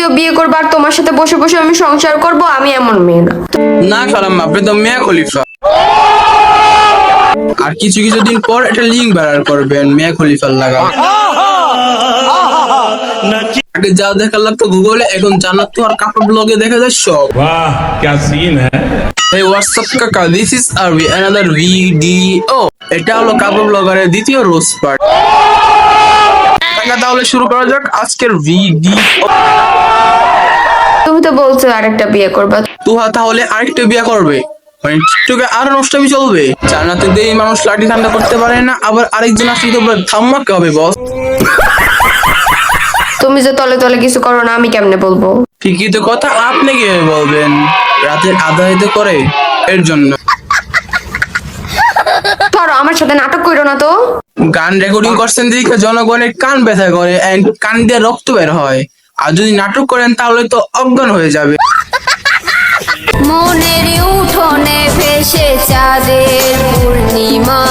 তুমিও বিয়ে করবে আর তোমার সাথে বসে বসে আমি সংসার করব, আমি এমন মেয়ে না। না খালাম্মা, আপনি তো মিয়া খলিফা। আর কিছু কিছু দিন পর একটা লিঙ্ক বের করবেন মিয়া খলিফার লাগা। আগে যা দেখা লাগতো গুগলে, এখন জান্নাত তো আর কাপড় ব্লগে দেখা যায় সব। वाह क्या सीन है। Hey, what's up কাকা, this is Arvi, another video. এটা হলো কাপড় ব্লগারের দ্বিতীয় রোস্ট পার্ট। কাকা তাহলে শুরু করা যাক আজকের ভিডিও। তুমি তো বলছো আরেকটা বিয়ে করবা। তুহা তাহলে আরেকটা বিয়ে করবে? মানে টিকটকে আরো নষ্টামি চলবে? জান্নাতে দিয়ে মানুষ লাঠি ঠান্ডা করতে পারে না, আবার আরেকজন আসলে তো ধাম্মাকে হবে বস। তুমি যে তলে তলে কিছু করো না, আমি কেমনে বলবো? ঠিকই তো কথা, আপনি কিভাবে বলবেন? রাতের আধারিতে করে এর জন্য। ধরো, আমার সাথে নাটক করো না তো। গান রেকর্ডিং করছেন দেখে জনগণের কান ব্যথা করে, and কান দিয়ে রক্ত বের হয়। আর যদি নাটক করেন তাহলে তো অজ্ঞান হয়ে যাবে। মনের উঠোনে ভেসে চাঁদের পূর্ণিমা।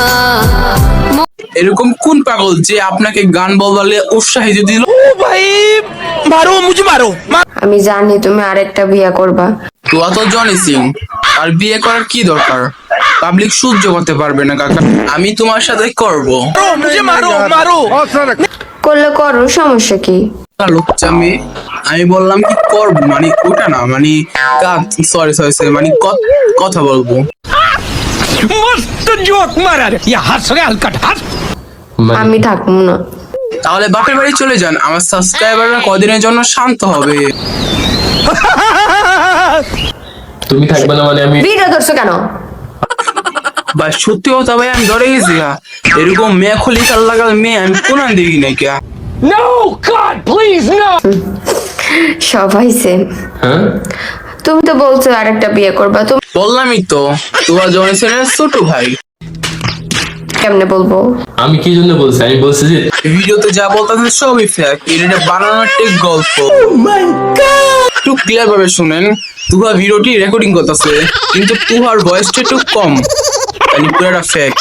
এরকম কোন পাগল যে আপনাকে গান বললে উৎসাহিত দিল? আমি জানি তুমি আরেকটা বিয়ে করবা। তুয়া তো জনি সিং, আর বিয়ে করার কি দরকার? পাবলিক সহ্য করতে পারবে না কাকা, আমি তোমার সাথে করব। করলে করো, সমস্যা কি? লুচ্চা মেয়ে, আমি বললাম কি করব, মানে ওটা না, মানে সরি সরি সরি, মানে কথা বলবো। मस्त जोक मारा रे ये हंस रे हलकट हंस। আমি থাকবো না। তাহলে বাপের বাড়ি চলে যান, আমার সাবস্ক্রাইবাররা কদিনের জন্য শান্ত হবে। তুমি থাকবে না মানে আমি ভিডিও ধরছো কেন? ভাই সত্যি কথা ভাই, আমি ধরে গেছি। এরকম মেয়ে খলিফার লাগাল মেয়ে আমি কোন দেখি নাই কে। No God please no। সবাই সেম। হ্যাঁ তুমি তো বলছো আরেকটা বিয়ে করবা, তুমি বললামই তো, তোমার জনি সিংয়ের ছোট ভাই। কেমনে বলবো? আমি কি জন্য বলছি, আমি বলছি যে ভিডিওতে যা বলতেছে সবই ফেক, এটা বানানোর টেক গল্প। একটু ক্লিয়ার ভাবে শুনেন, তুহা ভিডিওটি রেকর্ডিং করতেছে কিন্তু তুহার ভয়েসটা একটু কম, তাই পুরোটা ফেক।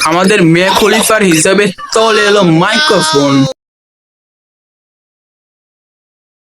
আমাদের মেয়ে খলিফার হিসাবে চলে এলো মাইক্রোফোন।